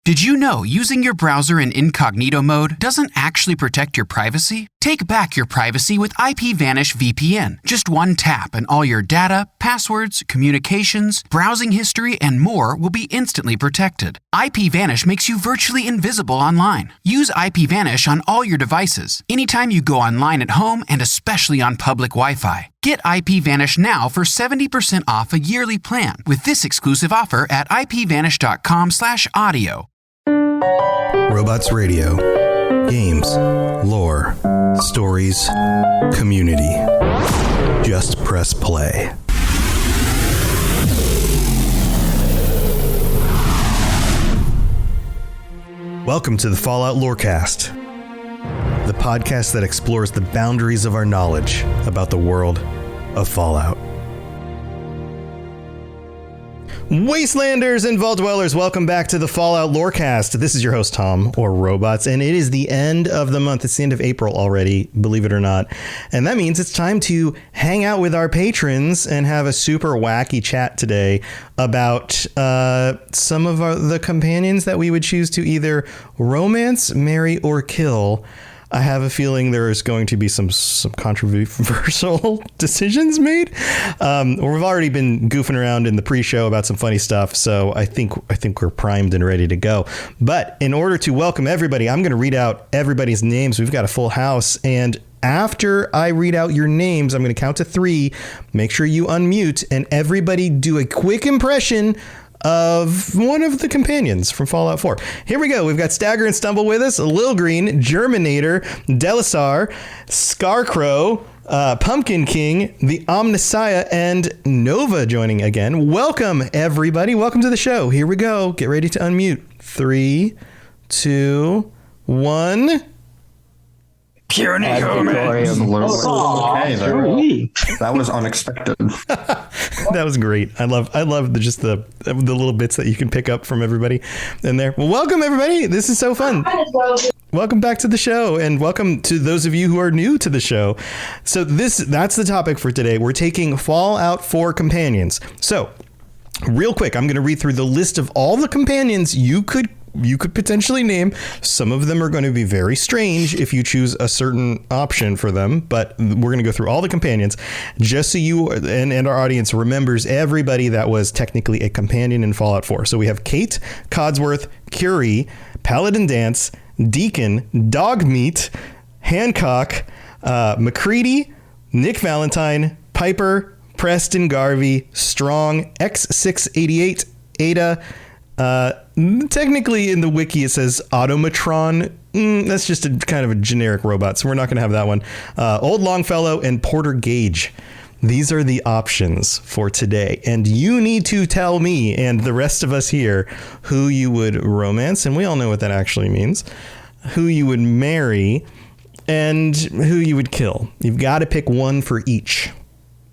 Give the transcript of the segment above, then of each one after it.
Did you know using your browser in incognito mode doesn't actually protect your privacy? Take back your privacy with IPVanish VPN. Just one tap and all your data, passwords, communications, browsing history, and more will be instantly protected. IPVanish makes you virtually invisible online. Use IPVanish on all your devices, anytime you go online at home and especially on public Wi-Fi. Get IPVanish now for 70% off a yearly plan with this exclusive offer at ipvanish.com/audio. Robots Radio. Games, lore, stories, community. Just press play. Welcome to the Fallout Lorecast, the podcast that explores the boundaries of our knowledge about the world of Fallout. Wastelanders and Vault Dwellers, welcome back to the Fallout Lorecast. This is your host, Tom, or Robots, and it is the end of the month. It's the end of April already, believe it or not. And that means it's time to hang out with our patrons and have a super wacky chat today about some of the companions that we would choose to either romance, marry, or kill. I have a feeling there is going to be some controversial decisions made. We've already been goofing around in the pre-show about some funny stuff, so I think we're primed and ready to go. But in order to welcome everybody, I'm going to read out everybody's names. We've got a full house, and after I read out your names, I'm going to count to 3. Make sure you unmute, and everybody do a quick impression of one of the companions from Fallout 4. Here we go. We've got Stagger and Stumble with us, Lil Green, Germinator, Delisar, Scarcrow, Pumpkin King, the Omnissiah, and Nova joining again. Welcome, everybody. Welcome to the show. Here we go. Get ready to unmute. 3, 2, 1... Purity. Okay, that was unexpected. That was great. I love just the little bits that you can pick up from everybody in there. Well, welcome everybody. This is so fun. Welcome back to the show, and welcome to those of you who are new to the show. So that's the topic for today. We're taking Fallout 4 companions. So real quick, I'm going to read through the list of all the companions you could potentially name. Some of them are going to be very strange if you choose a certain option for them, but we're going to go through all the companions just so you and our audience remembers everybody that was technically a companion in Fallout 4. So we have Kate, Codsworth, Curie, Paladin Dance, Deacon, Dogmeat, Hancock, McCready, Nick Valentine, Piper, Preston Garvey, Strong, X688, Ada. Technically in the wiki it says Automatron. That's just a kind of a generic robot, so we're not going to have that one. Old Longfellow and Porter Gage. These are the options for today, and you need to tell me and the rest of us here who you would romance, and we all know what that actually means, who you would marry, and who you would kill. You've got to pick one for each.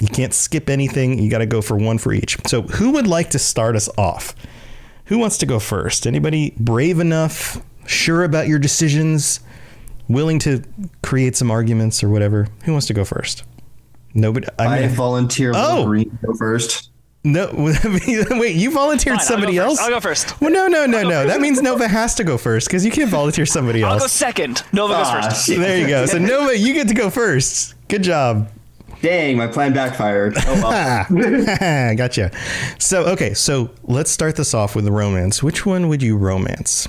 You can't skip anything. You got to go for one for each. So who would like to start us off? Who wants to go first? Anybody brave enough, sure about your decisions, willing to create some arguments or whatever? Who wants to go first? Nobody. I volunteer. Green to go first. No, wait, you volunteered somebody else? I'll go first. Well, no. That means Nova has to go first because you can't volunteer somebody else. I'll go second. Nova goes first. There you go. So Nova, you get to go first. Good job. Dang, my plan backfired. Oh well. Gotcha. So let's start this off with the romance. Which one would you romance?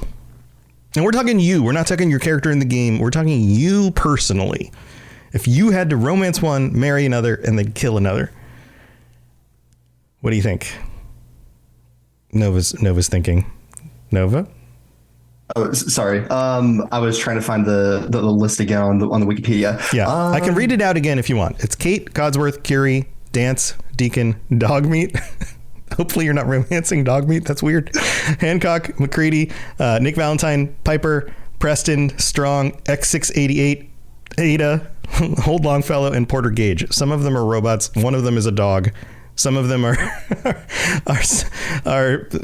And we're talking you. We're not talking your character in the game. We're talking you personally. If you had to romance one, marry another, and then kill another, what do you think? Nova's thinking. Nova? Oh, sorry. I was trying to find the list again on the Wikipedia. Yeah, I can read it out again if you want. It's Kate, Codsworth, Curie, Dance, Deacon, Dogmeat. Hopefully you're not romancing Dogmeat. That's weird. Hancock, McCready, Nick Valentine, Piper, Preston, Strong, X688, Ada, Old Longfellow, and Porter Gage. Some of them are robots. One of them is a dog. Some of them are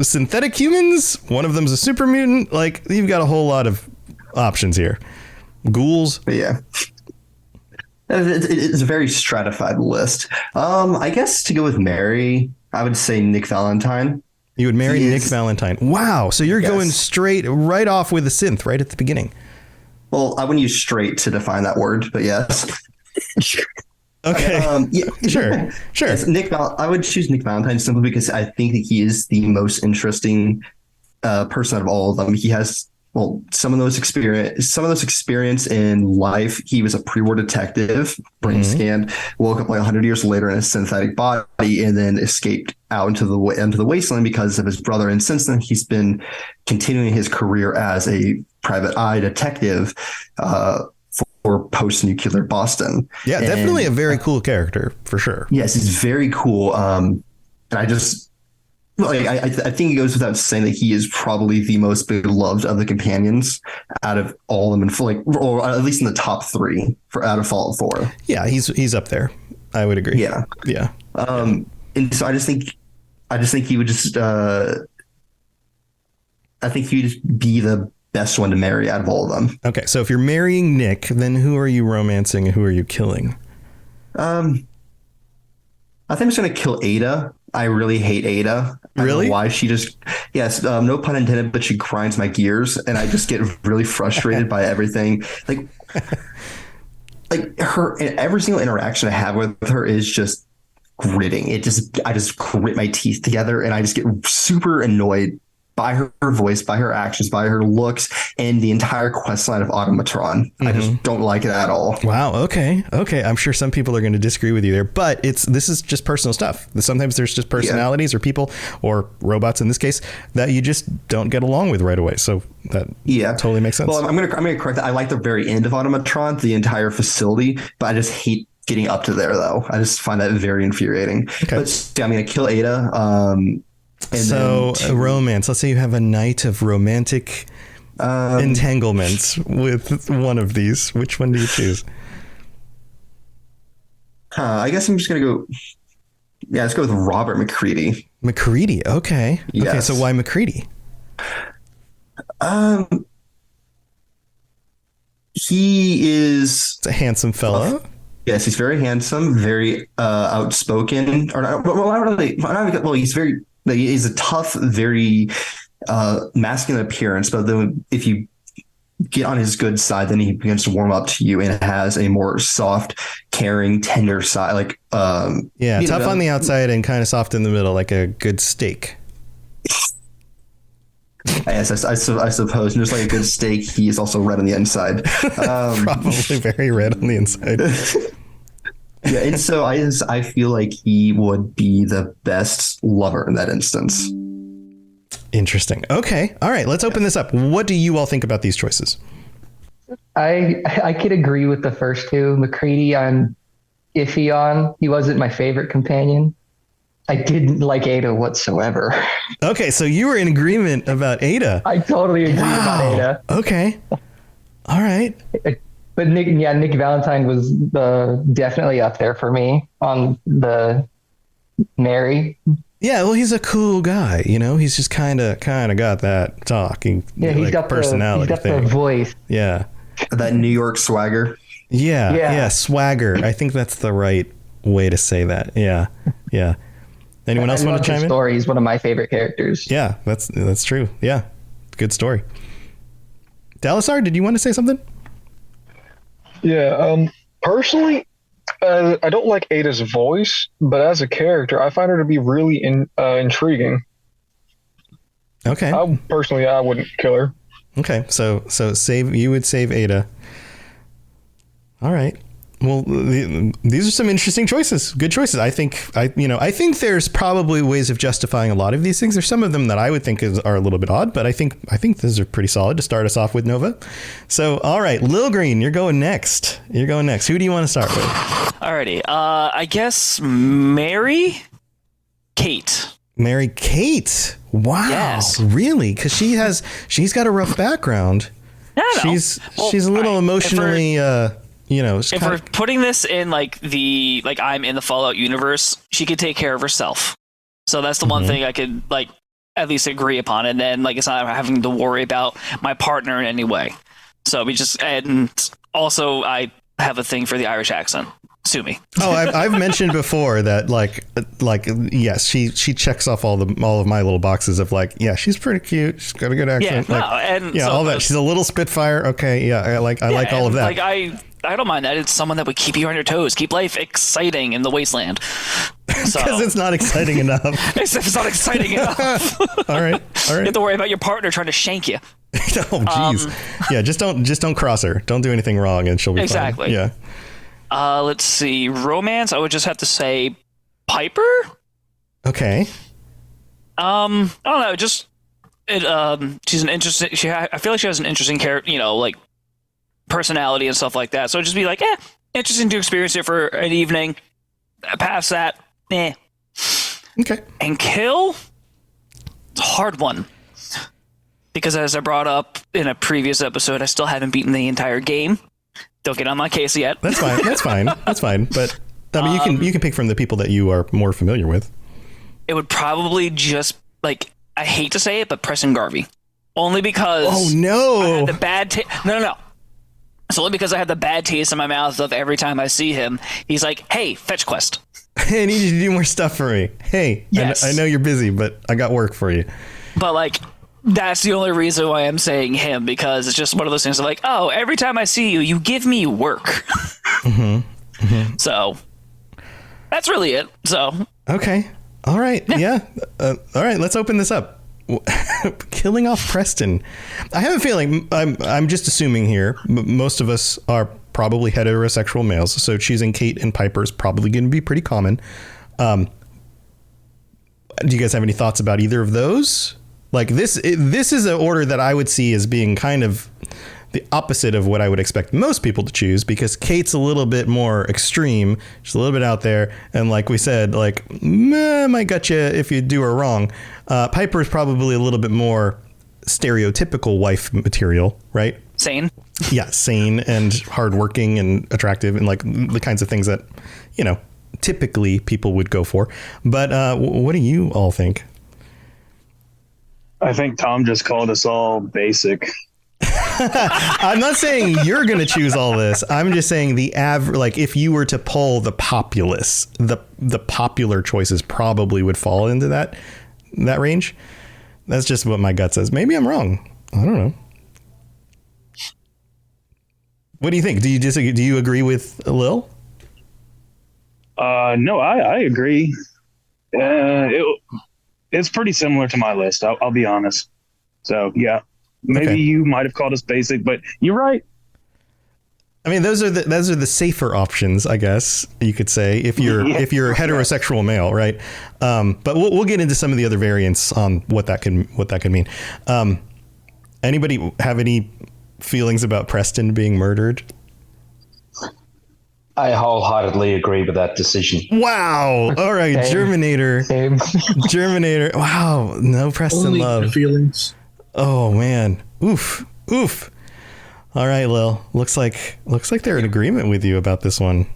synthetic humans. One of them's a super mutant. Like, you've got a whole lot of options here. Ghouls. But yeah. It's a very stratified list. I guess to go with Mary, I would say Nick Valentine. You would marry Nick Valentine. Wow. So you're going straight right off with the synth right at the beginning. Well, I wouldn't use straight to define that word, but yes. Okay. Sure. Yes, I would choose Nick Valentine simply because I think that he is the most interesting person out of all of them. He has some of those experience in life. He was a pre-war detective, brain scanned, woke up like 100 years later in a synthetic body, and then escaped out into the wasteland because of his brother. And since then, he's been continuing his career as a private eye detective for post-nuclear Boston. Yeah, definitely a very cool character for sure. Yes, he's very cool. And I just I think it goes without saying that he is probably the most beloved of the companions out of all of them, or at least in the top 3 out of Fallout 4. Yeah, he's up there. I would agree. Yeah. And so I just think he would just I think he'd just be the best one to marry out of all of them. Okay, so if you're marrying Nick, then who are you romancing and who are you killing? I think I'm just going to kill Ada. I really hate Ada. I don't know why she just, no pun intended, but she grinds my gears and I just get really frustrated by everything. Like her, every single interaction I have with her is just gritting. I just grit my teeth together and I just get super annoyed by her voice, by her actions, by her looks, and the entire quest line of Automatron. I just don't like it at all. Wow. Okay. I'm sure some people are going to disagree with you there, but this is just personal stuff. Sometimes there's just personalities or people or robots in this case that you just don't get along with right away. So that totally makes sense. Well, I'm going to correct that. I like the very end of Automatron, the entire facility, but I just hate getting up to there though. I just find that very infuriating. Okay. But I'm going to kill Ada. So romance. Let's say you have a night of romantic entanglements with one of these. Which one do you choose? I guess I'm just gonna go. Yeah, let's go with Robert McCready. McCready. Okay. Yes. Okay. So why McCready? He is a handsome fella. Yes, he's very handsome, very outspoken. Or not, well, he's very. He's a tough, very masculine appearance, but then if you get on his good side, then he begins to warm up to you and has a more soft, caring, tender side. Tough on the outside and kind of soft in the middle, like a good steak. Yes, I suppose. Just like a good steak, he is also red on the inside. Probably very red on the inside. Yeah, and so I feel like he would be the best lover in that instance. Interesting. Okay. All right. Let's open this up. What do you all think about these choices? I could agree with the first two. McCready, I'm iffy on. He wasn't my favorite companion. I didn't like Ada whatsoever. Okay, so you were in agreement about Ada. I totally agree about Ada. Okay. All right. But Nick Valentine was definitely up there for me on the Mary. Yeah, well, he's a cool guy, you know. He's just kind of got that talking, he's got personality. He's got the voice. Yeah, that New York swagger. Yeah, swagger. I think that's the right way to say that. Yeah. Anyone else want to chime in? Story. He's one of my favorite characters. Yeah, that's true. Yeah, good story. Dalasar, did you want to say something? Yeah, personally, I don't like Ada's voice, but as a character, I find her to be really intriguing. Okay. I wouldn't kill her. Okay, so you would save Ada. All right. Well, these are some interesting choices. Good choices. I think there's probably ways of justifying a lot of these things. There's some of them that I would think are a little bit odd, but I think these are pretty solid to start us off with, Nova. So, all right, Lil Green, you're going next. Who do you want to start with? Alrighty. I guess Mary Kate. Mary Kate. Wow. Yes. Really? Because she's got a rough background. No. She's a little emotionally. If we're putting this in I'm in the Fallout universe, she could take care of herself. So that's the one thing I could at least agree upon. And then it's not having to worry about my partner in any way. So and also I have a thing for the Irish accent. sue me. Oh, I've mentioned before that like yes, she checks off all of my little boxes of like, yeah, she's pretty cute, she's got a good accent, all that. She's a little Spitfire. Okay, yeah, I like all of that. Like I don't mind that. It's someone that would keep you on your toes, keep life exciting in the wasteland. Because it's not exciting enough. It's not exciting enough. All right. You have to worry about your partner trying to shank you. Oh, jeez. Yeah, just don't cross her. Don't do anything wrong, and she'll be exactly. fine. Yeah. Let's see. Romance. I would just have to say Piper. Okay. I don't know. Just she's an interesting. I feel like she has an interesting character. Like personality and stuff like that. So it'd just be like, interesting to experience it for an evening. Past that, Okay. And kill. It's a hard one. Because as I brought up in a previous episode, I still haven't beaten the entire game. Don't get on my case yet. That's fine. But I mean, you can pick from the people that you are more familiar with. It would probably just I hate to say it, but Preston Garvey. Only because I had the bad No. It's only because I have the bad taste in my mouth of every time I see him. He's like, "Hey, fetch quest. Hey, I need you to do more stuff for me. Hey, yes. I know you're busy, but I got work for you." But that's the only reason why I'm saying him, because it's just one of those things of like, oh, every time I see you, you give me work. Mm-hmm. So that's really it. So okay, all right, yeah. All right, let's open this up. Killing off Preston. I have a feeling, I'm just assuming here, most of us are probably heterosexual males, so choosing Kate and Piper is probably going to be pretty common. Do you guys have any thoughts about either of those? Like this is an order that I would see as being kind of the opposite of what I would expect most people to choose, because Kate's a little bit more extreme. She's a little bit out there. And like we said, might gut you if you do her wrong. Piper is probably a little bit more stereotypical wife material, right? Sane. Yeah, sane and hardworking and attractive and the kinds of things that, typically people would go for. But what do you all think? I think Tom just called us all basic. I'm not saying you're going to choose all this. I'm just saying the average, if you were to poll the populace, the popular choices probably would fall into that range. That's just what my gut says. Maybe I'm wrong. I don't know. What do you think? Do you agree with Lil? No, I agree. It's pretty similar to my list. I'll be honest. So yeah. Maybe you might have called us basic, but you're right. I mean, those are the safer options, I guess you could say, if you're heterosexual male, right? But we'll get into some of the other variants on what that can mean. Anybody have any feelings about Preston being murdered? I wholeheartedly agree with that decision. Wow. All right, Same. Germinator. Same. Germinator. Wow. No Preston Only love. feelings. Oh man. Oof. All right, Lil. Looks like they're in agreement with you about this one.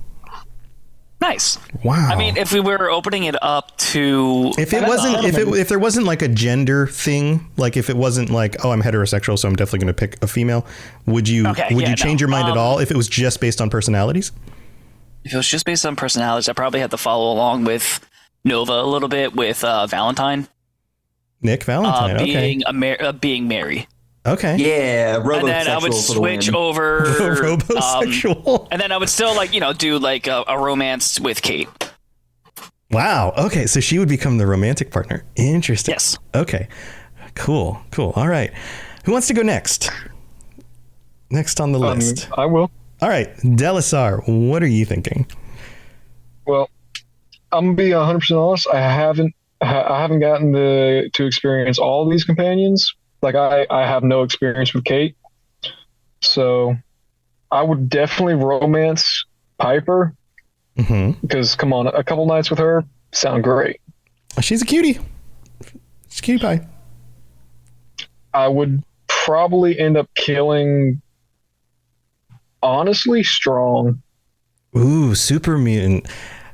Nice. Wow. I mean, if we were opening it up to, if there wasn't a gender thing, if it wasn't I'm heterosexual, so I'm definitely going to pick a female, would you change your mind at all if it was just based on personalities? If it was just based on personalities, I probably had to follow along with Nova a little bit with Valentine. Nick Valentine, being Mary. Okay. Yeah, robosexual. And then I would switch over. Robosexual. And then I would still do a romance with Kate. Wow. Okay, so she would become the romantic partner. Interesting. Yes. Okay. Cool. All right. Who wants to go next? Next on the list. I will. All right, Delisar, what are you thinking? Well, I'm gonna be 100% honest. I haven't gotten to experience all these companions. I have no experience with Kate, so I would definitely romance Piper. Mm-hmm. Because come on, a couple nights with her sound great. She's a cutie. She's a cutie pie. I would probably end up killing. Honestly, Strong. Ooh, super mutant.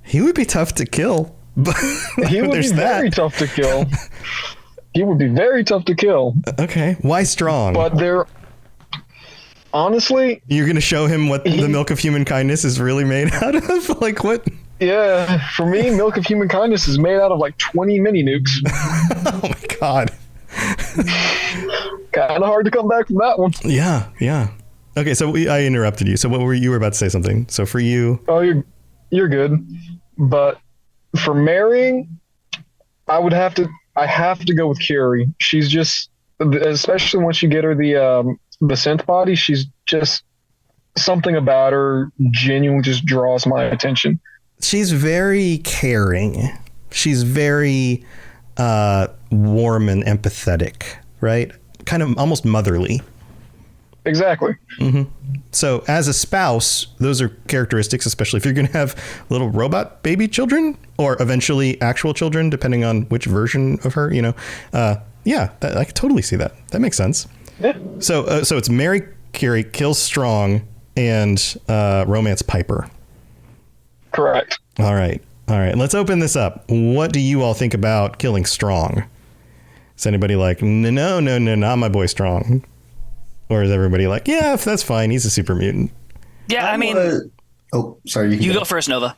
He would be tough to kill. But he would be very tough to kill. He would be very tough to kill. Okay, why Strong? But Honestly, you're going to show him what the milk of human kindness is really made out of? Like what? Yeah, for me, milk of human kindness is made out of like 20 mini nukes. Oh my God. Kind of hard to come back from that one. Yeah. Okay, so I interrupted you. So you were about to say something. So for you, oh, you're good. But for marrying, I have to go with Curie. She's just, especially once you get her the synth body, she's just something about her genuinely just draws my attention. She's very caring. She's very warm and empathetic, right? Kind of almost motherly. Exactly. Mm-hmm. So as a spouse, those are characteristics, especially if you're going to have little robot baby children or eventually actual children, depending on which version of her, I can totally see that. That makes sense. Yeah. So it's marry Curie, kill Strong, and romance Piper. Correct. All right. Let's open this up. What do you all think about killing Strong? Is anybody like, no, not my boy Strong? Or is everybody like, yeah, that's fine. He's a super mutant. Yeah, I mean... Oh, sorry. You go first, Nova.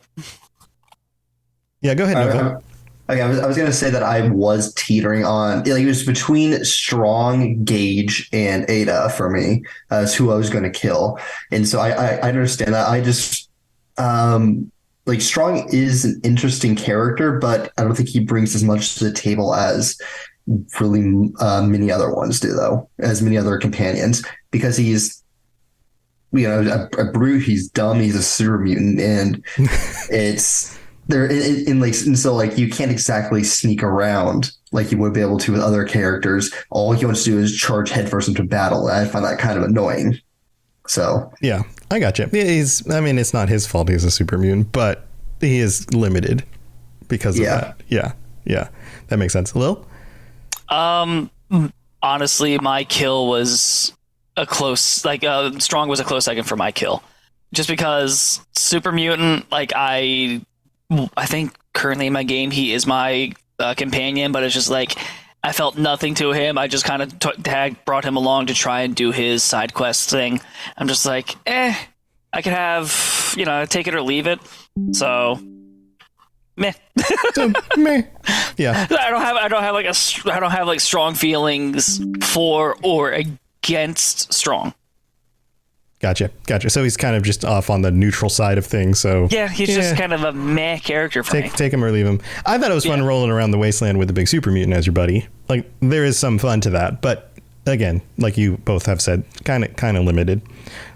Yeah, go ahead, Nova. Okay, I was going to say that I was teetering on... Like, it was between Strong, Gage, and Ada for me as who I was going to kill. And so I understand that. I just... like, Strong is an interesting character, but I don't think he brings as much to the table as... really many other ones do, though, as many other companions, because he's a brute, he's dumb, he's a super mutant, and it's there so like you can't exactly sneak around like you would be able to with other characters. All he wants to do is charge headfirst into battle, and I find that kind of annoying. So yeah, I got you. It's not his fault he's a super mutant, but he is limited because of that. Yeah, that makes sense. Lil? Honestly, my kill was Strong was a close second for my kill, just because super mutant, like I think currently in my game he is my companion, but it's just like I felt nothing to him. I just kind of brought him along to try and do his side quest thing. I'm just like, I could have, take it or leave it. So meh. Meh. Yeah. I don't have like strong feelings for or against Strong. Gotcha. So he's kind of just off on the neutral side of things. So yeah, he's just kind of a meh character for me. Take him or leave him. I thought it was fun rolling around the wasteland with the big super mutant as your buddy. Like there is some fun to that, but again, like you both have said, kind of limited.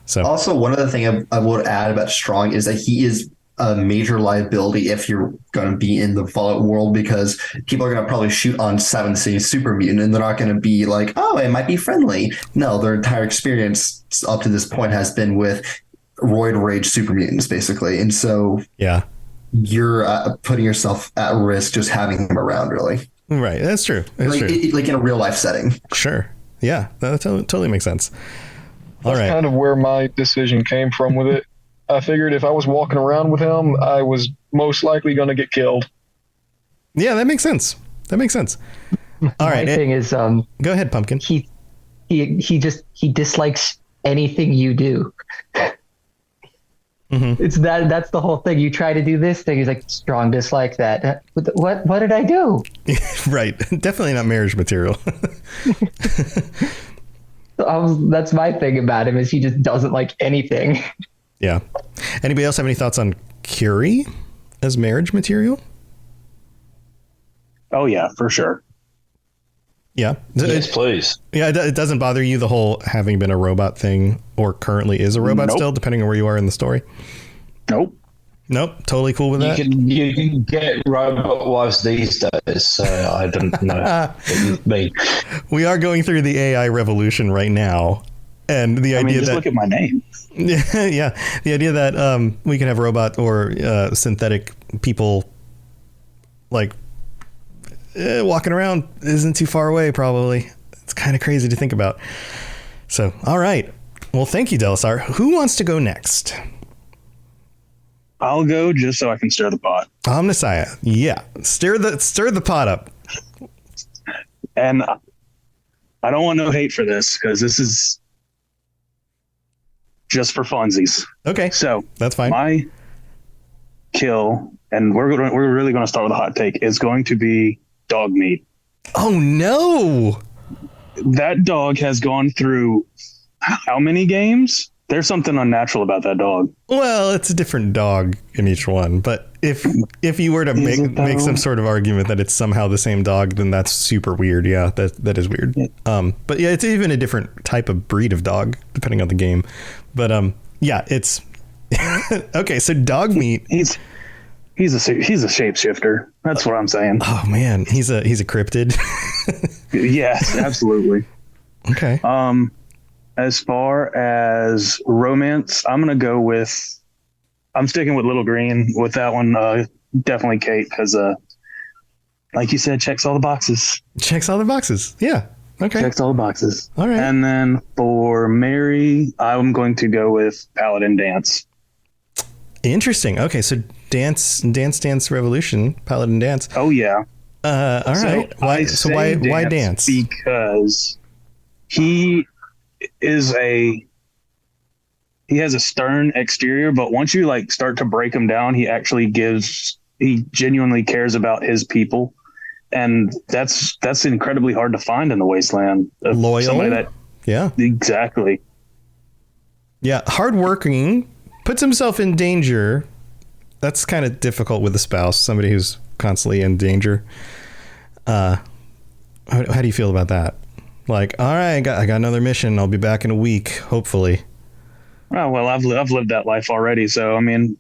So also one other thing I would add about Strong is that he is a major liability if you're going to be in the Fallout world, because people are going to probably shoot on 7C super mutant and they're not going to be like, oh, it might be friendly. No, their entire experience up to this point has been with roid rage super mutants, basically. And so yeah, you're putting yourself at risk just having them around, really. Right. That's true. Like in a real life setting. Sure. Yeah, that totally makes sense. All right. That's kind of where my decision came from with it. I figured if I was walking around with him, I was most likely going to get killed. Yeah, that makes sense. All right. My thing is, go ahead, Pumpkin. He dislikes anything you do. Mm-hmm. It's that's the whole thing. You try to do this thing, he's like, Strong dislike that. What did I do? Right. Definitely not marriage material. That's my thing about him, is he just doesn't like anything. Yeah. Anybody else have any thoughts on Curie as marriage material? Oh yeah, for sure. Yeah. Yes, please. Yeah, it doesn't bother you, the whole having been a robot thing, or currently is a robot still, depending on where you are in the story? Nope. Totally cool with that. You can get robot wives these days, so I don't know what you mean. We are going through the AI revolution right now. And the idea that look at my name. Yeah, the idea that we can have robot or synthetic people like walking around isn't too far away. Probably, it's kind of crazy to think about. So, all right. Well, thank you, Delisar. Who wants to go next? I'll go just so I can stir the pot. Omnissiah. Yeah, stir the pot up. And I don't want no hate for this, because this is just for funsies. Okay. So that's fine. My kill, and we're really going to start with a hot take, is going to be dog meat. Oh no! That dog has gone through how many games? There's something unnatural about that dog. Well, it's a different dog in each one, but if you were to make some sort of argument that it's somehow the same dog, then that's super weird. Yeah, that is weird. But yeah, it's even a different type of breed of dog depending on the game. But yeah, it's okay. So dog meat. He's a shapeshifter. That's what I'm saying. Oh man, he's a cryptid. Yes, absolutely. Okay. As far as romance, I'm sticking with Little Green with that one. Definitely Kate, because like you said, checks all the boxes. Checks all the boxes. Yeah. Okay. Checks all the boxes. All right. And then for Mary, I'm going to go with Paladin Dance. Interesting. Okay, so Dance Revolution, Paladin Dance. Oh yeah. All right. Why Dance? Because he has a stern exterior, but once you like start to break him down, he genuinely cares about his people, and that's incredibly hard to find in the Wasteland. Loyal. Somebody that, yeah, exactly. Yeah, hardworking, puts himself in danger. That's kind of difficult with a spouse, somebody who's constantly in danger. How do you feel about that? Like, all right, I got another mission. I'll be back in a week, hopefully. Oh, well, I've lived that life already. So, I mean,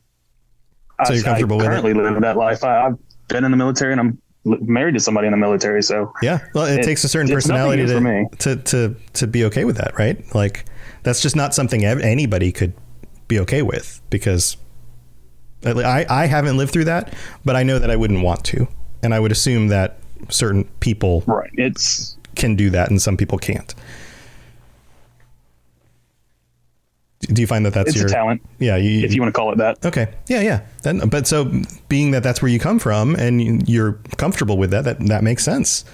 so you're comfortable with it? I currently live that life. I've been in the military and I'm married to somebody in the military. So yeah, well, it takes a certain personality to be okay with that, right? Like, that's just not something anybody could be okay with, because I haven't lived through that, but I know that I wouldn't want to. And I would assume that certain people can do that and some people can't. Do you find that that's it's a talent? Yeah, if you want to call it that. Okay, yeah. But so being that that's where you come from and you're comfortable with that makes sense.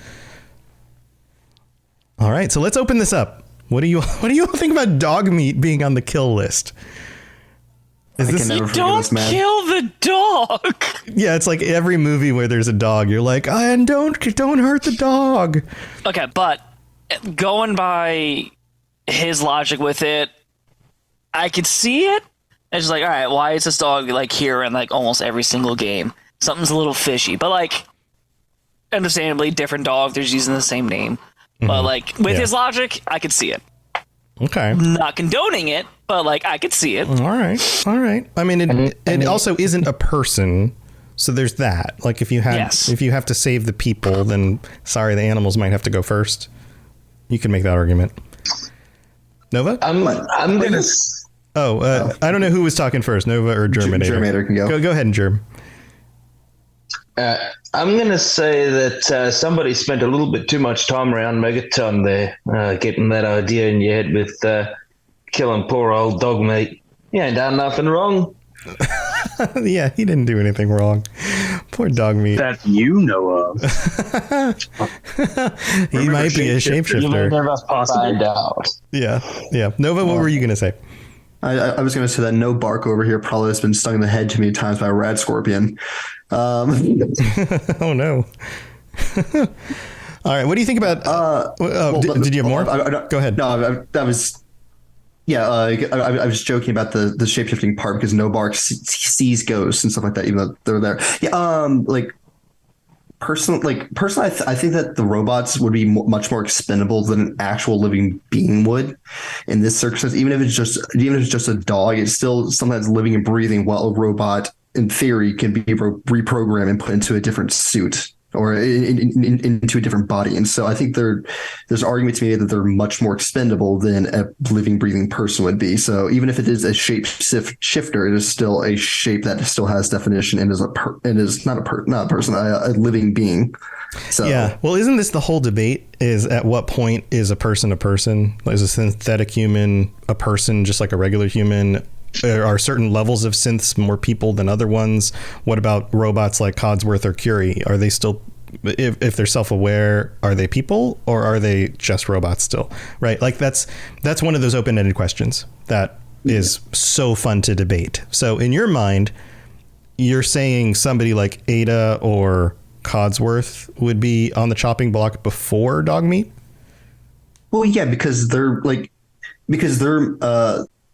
All right, so let's open this up. What do you think about dog meat being on the kill list? You don't kill the dog. Yeah, it's like every movie where there's a dog, you're like, and don't hurt the dog. Okay, but going by his logic with it, I could see it. It's just like, all right, why is this dog like here in like almost every single game? Something's a little fishy, but like, understandably, different dog. They're using the same name, but like with his logic, I could see it. Okay. Not condoning it, but like I could see it. All right. I mean, it also isn't a person, so there's that. Like if you have to save the people, then sorry, the animals might have to go first. You can make that argument. Nova? I'm gonna. I don't know who was talking first, Nova or Germinator. Germinator can go. Go ahead, Germ. I'm going to say that somebody spent a little bit too much time around Megaton there, getting that idea in your head with killing poor old dog meat. You ain't done nothing wrong. Yeah, he didn't do anything wrong. Poor dog meat. That you know of. He might be a shapeshifter. Find out. Yeah. Nova, what were you going to say? I was going to say that no bark over here probably has been stung in the head too many times by a rad scorpion. Oh no. All right. What do you think about? Did you have more? Go ahead. No, that was. Yeah, I was joking about the shapeshifting part because no bark sees ghosts and stuff like that, even though they're there. Yeah. Personally, I think that the robots would be much more expendable than an actual living being would in this circumstance. Even if it's just a dog, it's still something that's living and breathing, while a robot, in theory, can be reprogrammed and put into a different suit or into a different body. And so I think there's an argument to be made that they're much more expendable than a living, breathing person would be. So even if it is a shape shifter, it is still a shape that still has definition and is not a person, a living being. So yeah, well, isn't this the whole debate? Is at what point is a person a person? Is a synthetic human a person just like a regular human? Are certain levels of synths more people than other ones? What about robots like Codsworth or Curie? Are they still, if they're self-aware, are they people or are they just robots still? Right? Like that's one of those open-ended questions that is so fun to debate. So in your mind, you're saying somebody like Ada or Codsworth would be on the chopping block before dog meat? Well, yeah, because their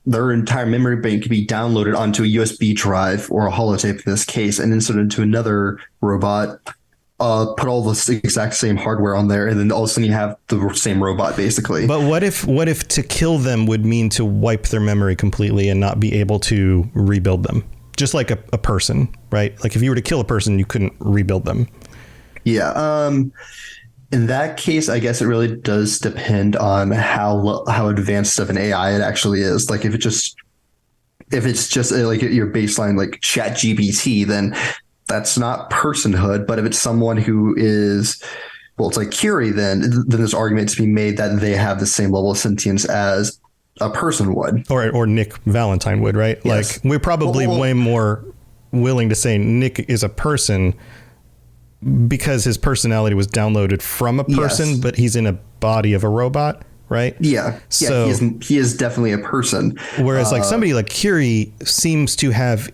entire memory bank can be downloaded onto a USB drive or a holotape in this case, and inserted into another robot. Put all the exact same hardware on there, and then all of a sudden you have the same robot, basically. But what if to kill them would mean to wipe their memory completely and not be able to rebuild them? Just like a person, right? Like if you were to kill a person, you couldn't rebuild them. Yeah. In that case, I guess it really does depend on how advanced of an AI it actually is. Like if it's just like your baseline, like ChatGPT, then that's not personhood. But if it's someone who is, well, it's like Curie, then there's argument to be made that they have the same level of sentience as a person would. Or Nick Valentine would, right? Yes. Like we're probably way more willing to say Nick is a person because his personality was downloaded from a person, yes, but he's in a body of a robot, right? Yeah. So he is definitely a person. Whereas like somebody like Curie seems to have,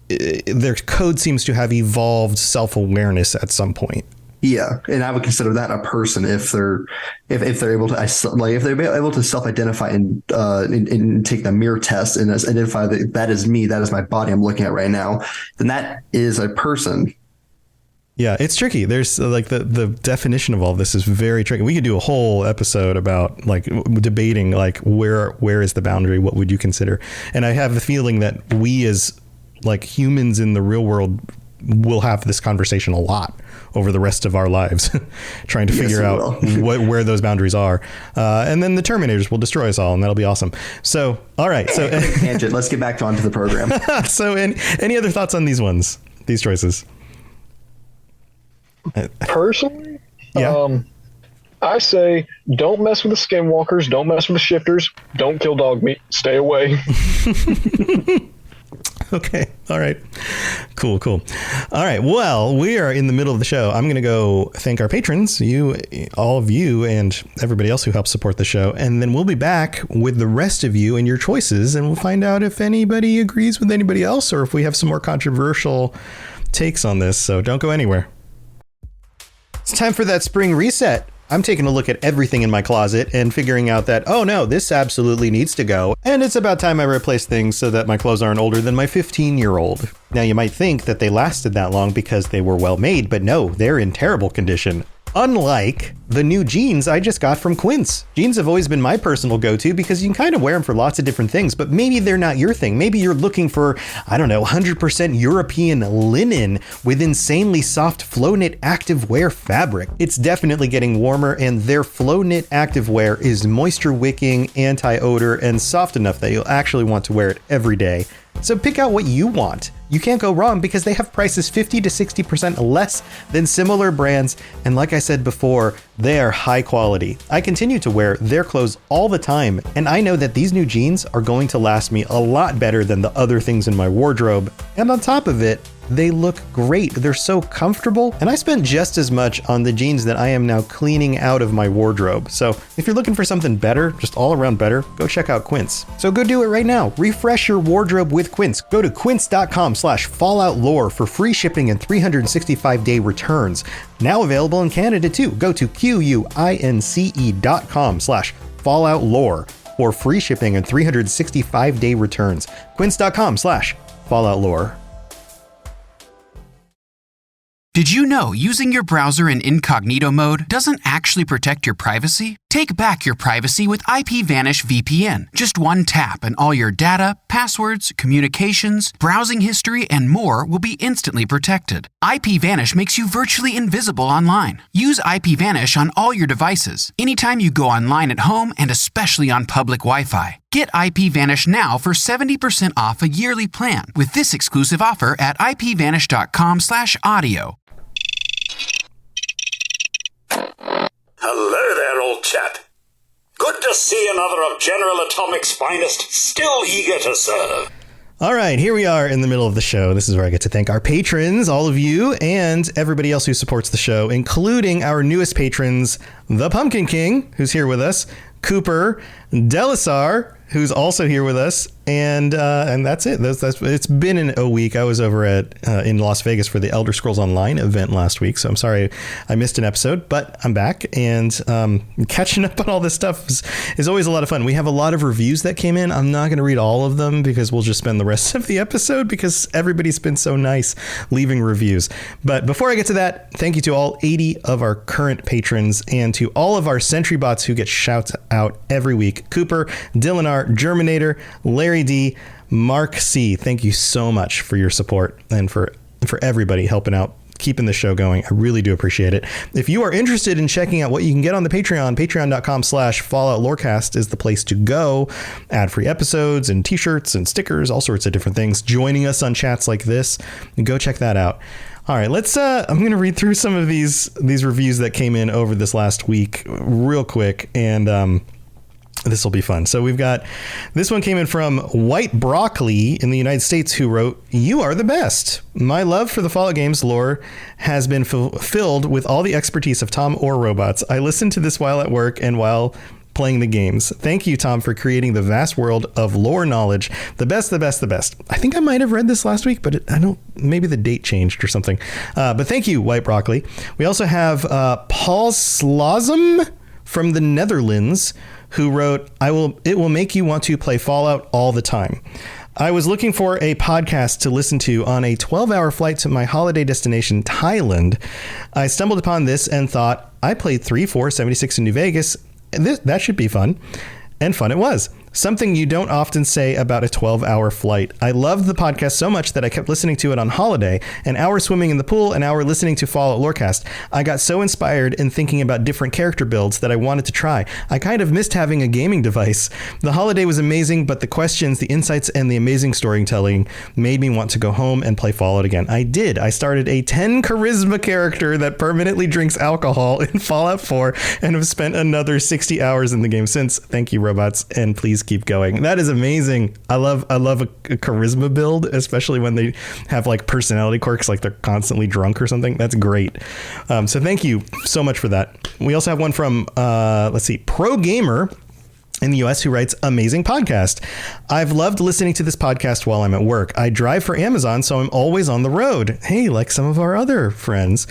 their code seems to have evolved self-awareness at some point. Yeah, and I would consider that a person if they're able to self-identify and take the mirror test and identify that is me, that is my body I'm looking at right now, then that is a person. Yeah, it's tricky. There's like the definition of all this is very tricky. We could do a whole episode about like debating like where is the boundary? What would you consider? And I have the feeling that we as like humans in the real world will have this conversation a lot over the rest of our lives, trying to figure out where those boundaries are. And then the Terminators will destroy us all, and that'll be awesome. So, all right. So tangent. Let's get back onto the program. So, any other thoughts on these choices? Personally, yeah. I say don't mess with the skinwalkers, don't mess with the shifters, don't kill dog meat, stay away. Okay. All right. Cool. All right. Well, we are in the middle of the show. I'm going to go thank our patrons, all of you, and everybody else who helps support the show. And then we'll be back with the rest of you and your choices, and we'll find out if anybody agrees with anybody else or if we have some more controversial takes on this. So don't go anywhere. It's time for that spring reset. I'm taking a look at everything in my closet and figuring out that, oh no, this absolutely needs to go. And it's about time I replace things so that my clothes aren't older than my 15-year-old. Now you might think that they lasted that long because they were well made, but no, they're in terrible condition. Unlike the new jeans I just got from Quince. Jeans have always been my personal go-to because you can kind of wear them for lots of different things, but maybe they're not your thing. Maybe you're looking for, 100% European linen with insanely soft flow knit activewear fabric. It's definitely getting warmer, and their flow knit activewear is moisture wicking, anti-odor, and soft enough that you'll actually want to wear it every day. So pick out what you want. You can't go wrong because they have prices 50 to 60% less than similar brands. And like I said before, they are high quality. I continue to wear their clothes all the time, and I know that these new jeans are going to last me a lot better than the other things in my wardrobe. And on top of it, they look great. They're so comfortable, and I spent just as much on the jeans that I am now cleaning out of my wardrobe. So if you're looking for something better, just all around better, go check out Quince. So go do it right now. Refresh your wardrobe with Quince. Go to quince.com/falloutlore for free shipping and 365-day returns. Now available in Canada too. Go to quince.com/falloutlore for free shipping and 365-day returns. Quince.com/falloutlore. Did you know using your browser in incognito mode doesn't actually protect your privacy? Take back your privacy with IPVanish VPN. Just one tap and all your data, passwords, communications, browsing history, and more will be instantly protected. IPVanish makes you virtually invisible online. Use IPVanish on all your devices, anytime you go online at home, and especially on public Wi-Fi. Get IPVanish now for 70% off a yearly plan with this exclusive offer at ipvanish.com/audio. Hello there, old chap. Good to see another of General Atomic's finest, still eager to serve. All right, here we are in the middle of the show. This is where I get to thank our patrons, all of you, and everybody else who supports the show, including our newest patrons, the Pumpkin King, who's here with us, Cooper, Delisar, who's also here with us, and that's it. It's been a week. I was over in Las Vegas for the Elder Scrolls Online event last week, so I'm sorry I missed an episode, but I'm back, and catching up on all this stuff is always a lot of fun. We have a lot of reviews that came in. I'm not going to read all of them because we'll just spend the rest of the episode because everybody's been so nice leaving reviews. But before I get to that, thank you to all 80 of our current patrons and to all of our Sentry bots who get shouts out every week. Cooper, Dylan R, Germinator, Larry D, Mark C. Thank you so much for your support and for everybody helping out, keeping the show going. I really do appreciate it. If you are interested in checking out what you can get on the Patreon, patreon.com/Fallout Lorecast is the place to go. Ad-free episodes and t-shirts and stickers, all sorts of different things. Joining us on chats like this. Go check that out. All right, let's I'm going to read through some of these reviews that came in over this last week real quick, and this will be fun. So we've got, this one came in from White Broccoli in the United States, who wrote, "You are the best. My love for the Fallout games lore has been filled with all the expertise of Tom or Robots. I listened to this while at work and while playing the games. Thank you, Tom, for creating the vast world of lore knowledge. The best, the best, the best." I think I might have read this last week, but maybe the date changed or something. But thank you, White Broccoli. We also have Paul Slazum from the Netherlands, who wrote, "It will make you want to play Fallout all the time. I was looking for a podcast to listen to on a 12-hour flight to my holiday destination, Thailand. I stumbled upon this and thought, I played 3, 4, 76 in New Vegas, and that should be fun." And fun it was. Something you don't often say about a 12-hour flight. I loved the podcast so much that I kept listening to it on holiday. An hour swimming in the pool, an hour listening to Fallout Lorecast. I got so inspired in thinking about different character builds that I wanted to try. I kind of missed having a gaming device. The holiday was amazing, but the questions, the insights, and the amazing storytelling made me want to go home and play Fallout again. I did. I started a 10 charisma character that permanently drinks alcohol in Fallout 4 and have spent another 60 hours in the game since. Thank you, robots, and please keep going. That is amazing. I love a charisma build, especially when they have like personality quirks, like they're constantly drunk or something. That's great. So thank you so much for that. We also have one from Pro Gamer in the US, who writes, "Amazing podcast. I've loved listening to this podcast while I'm at work. I drive for Amazon, so I'm always on the road." Hey, like some of our other friends.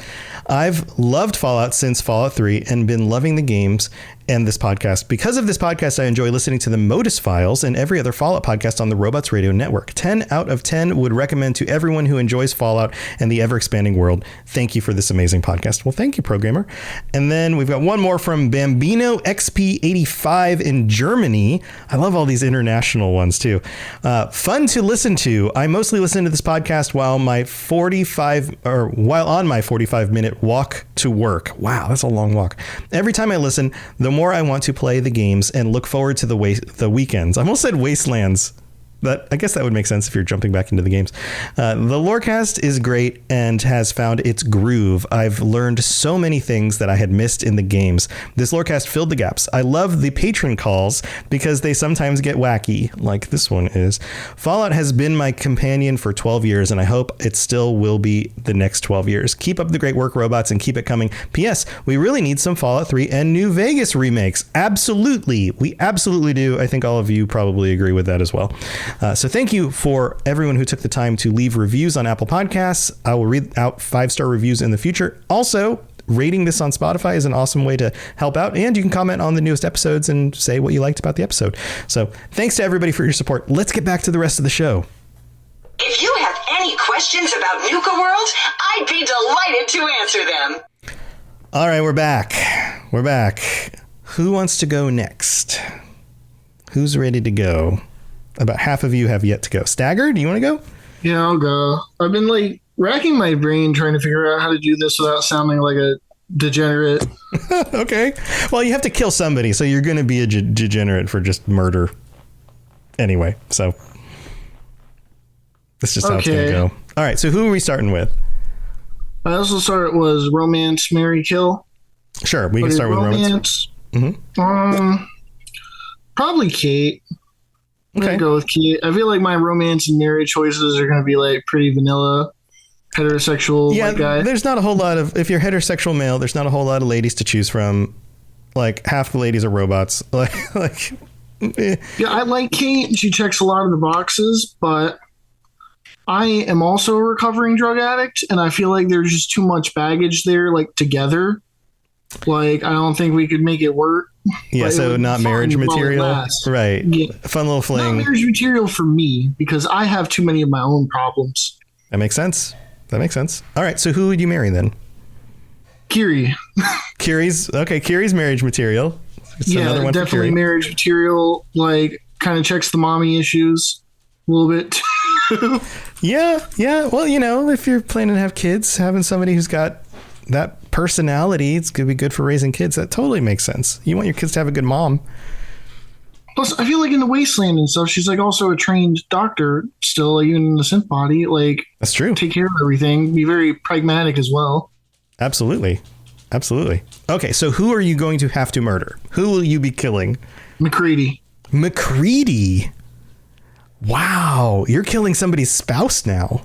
"I've loved Fallout since Fallout 3 and been loving the games and this podcast. Because of this podcast, I enjoy listening to the Modus Files and every other Fallout podcast on the Robots Radio Network. 10 out of 10 would recommend to everyone who enjoys Fallout and the ever-expanding world. Thank you for this amazing podcast." Well, thank you, Programmer. And then we've got one more from Bambino XP85 in Germany. I love all these international ones, too. "Fun to listen to. I mostly listen to this podcast while on my 45-minute walk to work." Wow, that's a long walk. "Every time I listen, the more I want to play the games and look forward to the weekends." I almost said wastelands, but I guess that would make sense if you're jumping back into the games. "The Lorecast is great and has found its groove. I've learned so many things that I had missed in the games. This Lorecast filled the gaps. I love the patron calls because they sometimes get wacky, like this one is. Fallout has been my companion for 12 years, and I hope it still will be the next 12 years. Keep up the great work, robots, and keep it coming. P.S. We really need some Fallout 3 and New Vegas remakes." Absolutely. We absolutely do. I think all of you probably agree with that as well. So thank you for everyone who took the time to leave reviews on Apple Podcasts. I will read out 5-star reviews in the future. Also, rating this on Spotify is an awesome way to help out, and you can comment on the newest episodes and say what you liked about the episode. So thanks to everybody for your support. Let's get back to the rest of the show. If you have any questions about Nuka World, I'd be delighted to answer them. All right, we're back. Who wants to go next? Who's ready to go? About half of you have yet to go. Stagger, do you want to go? Yeah, I'll go. I've been racking my brain trying to figure out how to do this without sounding like a degenerate. Okay. Well, you have to kill somebody, so you're going to be a degenerate for just murder. Anyway, so that's just how it's going to go. All right, so who are we starting with? I also started was romance, marry, kill. Sure, we can start with romance. Mm-hmm. Probably Kate. I'm going to go with Kate. I feel like my romance and marriage choices are going to be pretty vanilla, heterosexual guy. There's not a whole lot of, if you're heterosexual male, there's not a whole lot of ladies to choose from. Half the ladies are robots. Yeah, I like Kate. She checks a lot of the boxes, but I am also a recovering drug addict, and I feel like there's just too much baggage there, like together. Like, I don't think we could make it work. Yeah, so not marriage material. Right. Yeah. Fun little fling. Not marriage material for me, because I have too many of my own problems. That makes sense. All right, so who would you marry then? Kiri. Kiri's marriage material. It's another one definitely marriage material. Like, kind of checks the mommy issues a little bit. Yeah. Well, if you're planning to have kids, having somebody who's got that personality, it's going to be good for raising kids. That totally makes sense. You want your kids to have a good mom. Plus, I feel like in the Wasteland and stuff, she's like also a trained doctor still, like, even in the synth body. Like, that's true. Take care of everything. Be very pragmatic as well. Absolutely. Okay, so who are you going to have to murder? Who will you be killing? McCready. Wow, you're killing somebody's spouse now.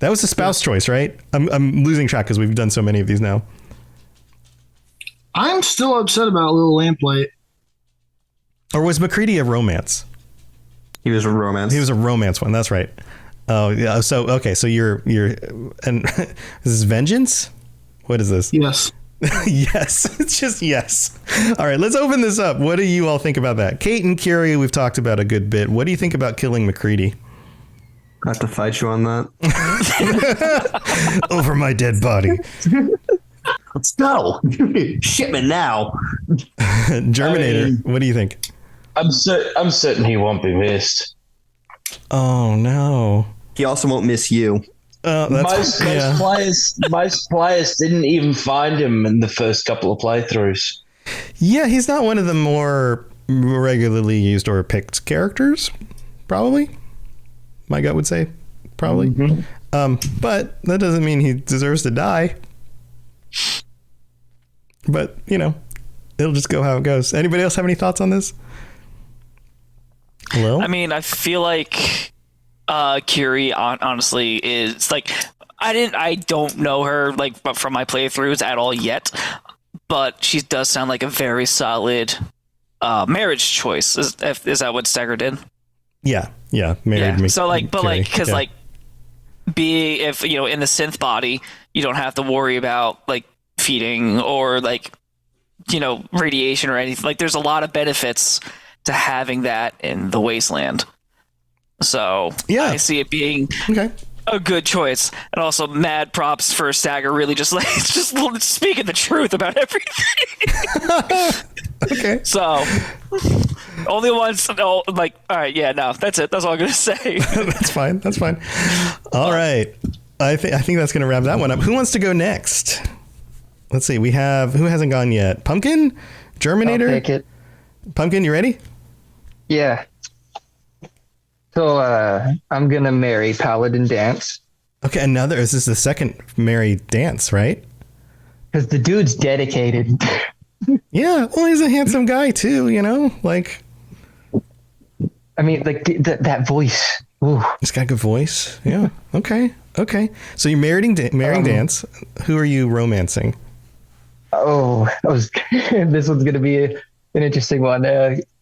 That was a spouse choice, right? I'm losing track because we've done so many of these now. I'm still upset about Little Lamplight. Or was McCready a romance? He was a romance. He was a romance one. That's right. Oh yeah. So okay. So you're and is this vengeance? What is this? Yes. Yes. It's just yes. All right. Let's open this up. What do you all think about that? Kate and Kiri, we've talked about a good bit. What do you think about killing McCready? I have to fight you on that. Over my dead body. Let's go. Shipment now. Germinator, what do you think? I'm certain he won't be missed. Oh no. He also won't miss you. Most players didn't even find him in the first couple of playthroughs. Yeah, he's not one of the more regularly used or picked characters, probably. My gut would say, probably. Mm-hmm. But that doesn't mean he deserves to die. But, it'll just go how it goes. Anybody else have any thoughts on this? Hello? I mean, I feel like Kiri honestly is like, I don't know her like from my playthroughs at all yet, but she does sound like a very solid marriage choice. Is that what Stagger did? Yeah, married me. So like, but Kiri. like, because like, if in the synth body, you don't have to worry about like feeding or like radiation or anything. Like, there's a lot of benefits to having that in the Wasteland. So yeah, I see it being a good choice, and also mad props for Stagger really just speaking the truth about everything. Okay. So only ones all right, yeah, no, that's it. That's all I'm gonna say. That's fine. All right. I think that's gonna wrap that one up. Who wants to go next? Let's see. We have who hasn't gone yet? Pumpkin? Germinator? I'll take it. Pumpkin, you ready? Yeah. So I'm gonna marry Paladin Dance. Okay, is this the second marry Dance, right? Because the dude's dedicated. Yeah, well, he's a handsome guy too, like. I mean, like that voice. Ooh. He's got a good voice. Yeah. Okay. So you're marrying Dance. Who are you romancing? Oh, this one's gonna be an interesting one.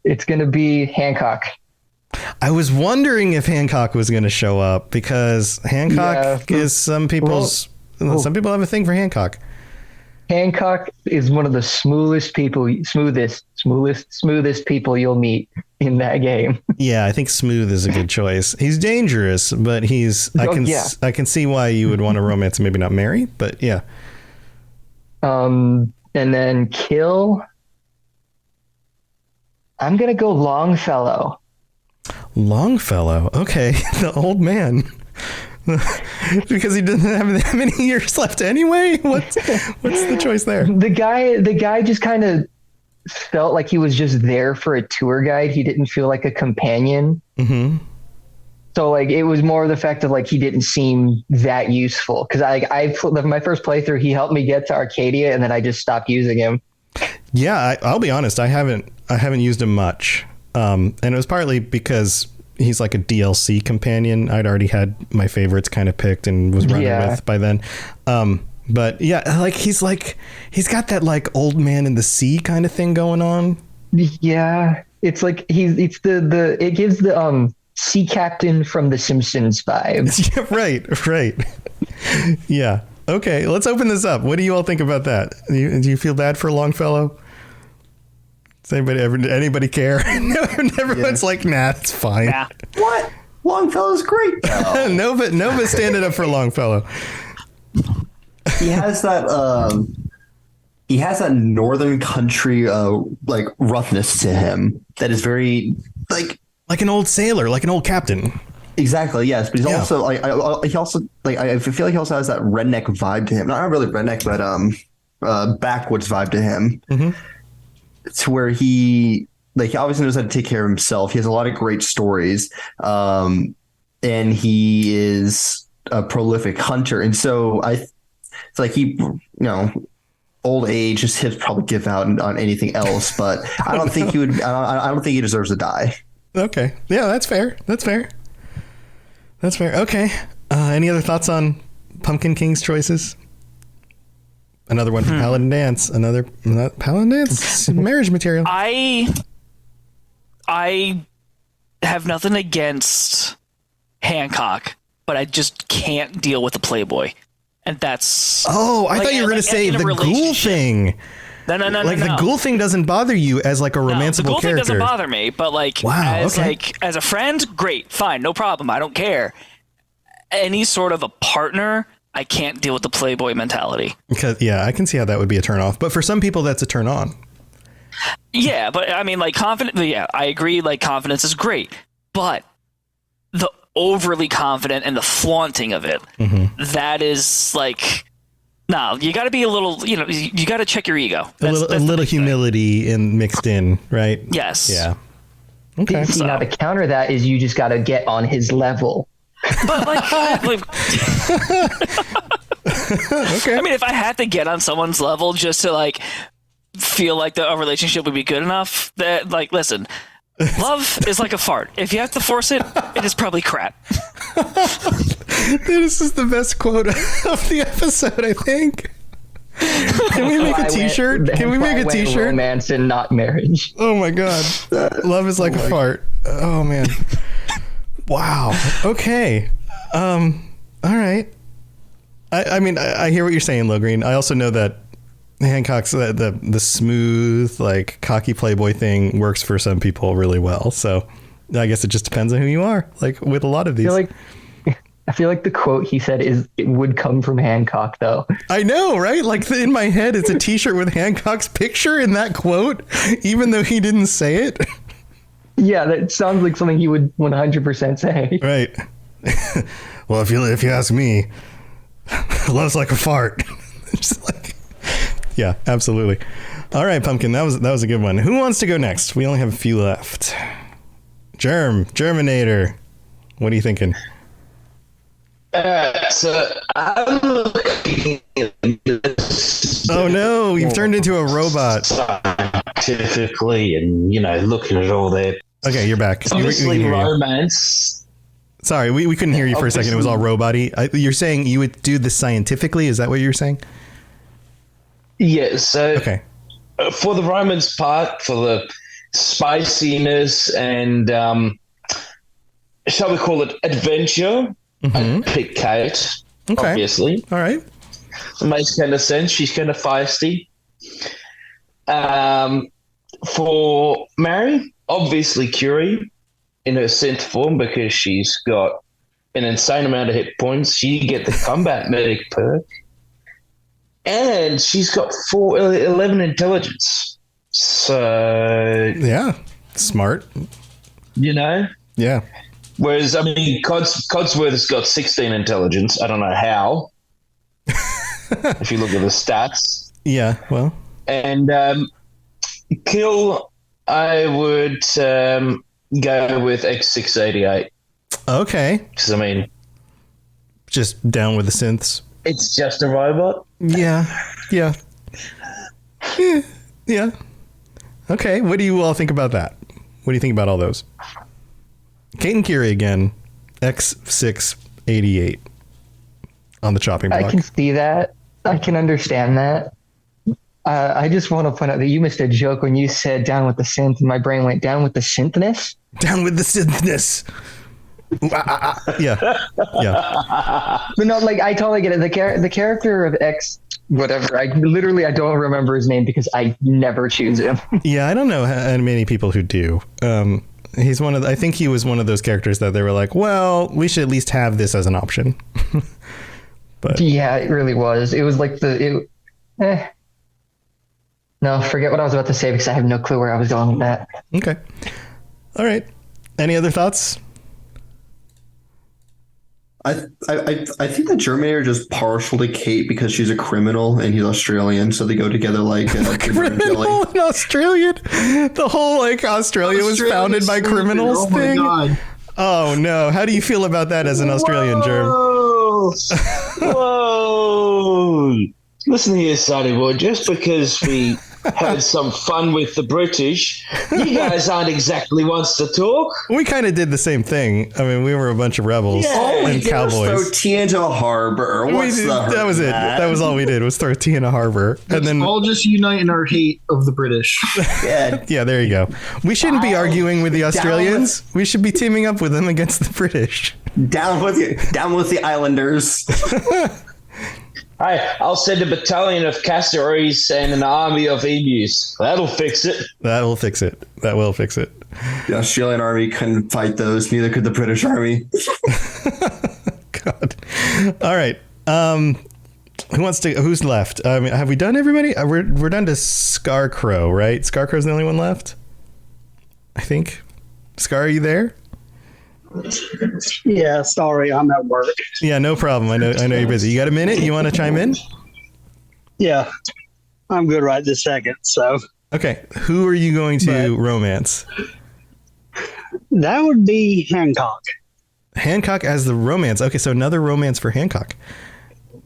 It's gonna be Hancock. I was wondering if Hancock was going to show up because Hancock is some people have a thing for Hancock. Hancock is one of the smoothest people you'll meet in that game. Yeah, I think smooth is a good choice. He's dangerous, but I can see why you would want to romance and maybe not marry, but yeah. And then kill. I'm going to go Longfellow. Longfellow. Okay. The old man. Because he doesn't have that many years left anyway. What's the choice there? The guy just kind of felt like he was just there for a tour guide. He didn't feel like a companion. Mm-hmm. So like it was more the fact of like he didn't seem that useful. Because my first playthrough, he helped me get to Arcadia, and then I just stopped using him. Yeah, I'll be honest. I haven't used him much. And it was partly because he's like a DLC companion. I'd already had my favorites kind of picked and was running with by then. But yeah, he's got that like old man in the sea kind of thing going on. Yeah. It's like it gives the sea captain from The Simpsons vibes. Right. Yeah. Okay, let's open this up. What do you all think about that? Do you feel bad for Longfellow? Does anybody care? Everyone's like, nah, it's fine. Nah. What? Longfellow's great. Nova standing up for Longfellow. He has that. He has that northern country like roughness to him that is very like an old sailor, like an old captain. Exactly. Yes, but he's also like I feel like he also has that redneck vibe to him. Not really redneck, but backwoods vibe to him. Mm-hmm. To where he obviously knows how to take care of himself. He has a lot of great stories, and he is a prolific hunter. And so it's like he, old age, his hips probably give out on anything else. But I don't think he would. I don't think he deserves to die. Okay. Yeah, that's fair. Okay. Any other thoughts on Pumpkin King's choices? Another one for Paladin Dance. Paladin Dance? Marriage material. I have nothing against Hancock, but I just can't deal with the Playboy. And that's... Oh, I thought you were going to say the ghoul thing. No. The ghoul thing doesn't bother you as like a romanceable character. The ghoul thing doesn't bother me, but as a friend, great, fine, no problem. I don't care. Any sort of a partner, I can't deal with the Playboy mentality. Because I can see how that would be a turn off. But for some people, that's a turn on. Yeah, but I mean, confident. Yeah, I agree. Confidence is great, but the overly confident and the flaunting of it, that is no, you got to be a little, you got to check your ego. A little humility mixed in, right? Yes. Yeah. Okay. Now to counter that is you just got to get on his level. But okay. I mean, if I had to get on someone's level just to feel like a relationship would be good enough, that listen, love is like a fart. If you have to force it, it is probably crap. This is the best quote of the episode, I think. Can we make a t-shirt? Can we make a t-shirt? Romance and not marriage. Oh my god. Love is like a fart. Oh man. Wow. Okay. All right. I mean, I hear what you're saying, Logreen. I also know that Hancock's the smooth, cocky Playboy thing works for some people really well. So I guess it just depends on who you are. With a lot of these. I feel like the quote he said it would come from Hancock, though. I know, right? In my head, it's a t-shirt with Hancock's picture in that quote, even though he didn't say it. Yeah, that sounds like something he would 100% say. Right. Well, if you ask me, love's like a fart. Yeah, absolutely. All right, Pumpkin, that was a good one. Who wants to go next? We only have a few left. Germinator. What are you thinking? So I'm looking at this. Oh no, you've turned into a robot. Scientifically, and looking at all that. Okay, you're back. Obviously, romance. Sorry, we couldn't hear you for a second. It was all robot-y. You're saying you would do this scientifically? Is that what you're saying? Yeah. So okay. For the romance part, for the spiciness and shall we call it adventure? I'd pick Kate, obviously. All right. It makes kind of sense. She's kind of feisty. For Mary, obviously Curie in her synth form because she's got an insane amount of hit points. She get the combat medic perk. And she's got 11 intelligence. So... yeah, smart. Yeah. Whereas, I mean, Codsworth has got 16 intelligence. I don't know how. If you look at the stats. Yeah, well. And Kill, I would go with X688. Okay. Because, I mean... just down with the synths. It's just a robot. Yeah. Okay, what do you all think about that? What do you think about all those? Kate and Curie again, X688 on the chopping block. I can see that. I can understand that. I just want to point out that you missed a joke when you said down with the synth, and my brain went down with the synthness. Down with the synthness. Yeah. But no, like I totally get it. The character of X, whatever. I don't remember his name because I never choose him. Yeah, I don't know how many people who do. He's I think he was one of those characters that they were like, well, we should at least have this as an option. But yeah, it really was. It was like No, forget what I was about to say because I have no clue where I was going with that. Okay. All right. Any other thoughts? I think the Terminator just partial to Kate because she's a criminal and he's Australian, so they go together like criminal and Australian. The whole Australia was founded by criminals thing. God. Oh no! How do you feel about that as an Australian, Germ? Whoa! Listen here, Sonny boy. Just because we had some fun with the British, you guys aren't exactly ones to talk. We kind of did the same thing. I mean, we were a bunch of rebels and cowboys. Throw tea into a harbor. That was it. That was all we did was throw tea in a harbor. And then all just unite in our hate of the British. Yeah, there you go. We shouldn't be arguing with the Australians. We should be teaming up with them against the British. Down with the Islanders. I'll send a battalion of cassowaries and an army of emus. That'll fix it. That will fix it. The Australian army couldn't fight those. Neither could the British army. God. All right. Who's left? Have we done everybody? We're done to Scarecrow, right? Scarecrow's the only one left, I think. Scar, are you there? Yeah, sorry, I'm at work. Yeah, no problem. I know you're busy. You got a minute? You want to chime in? Yeah, I'm good right this second. So okay, who are you going to romance? That would be Hancock. Hancock as the romance. Okay, so another romance for Hancock.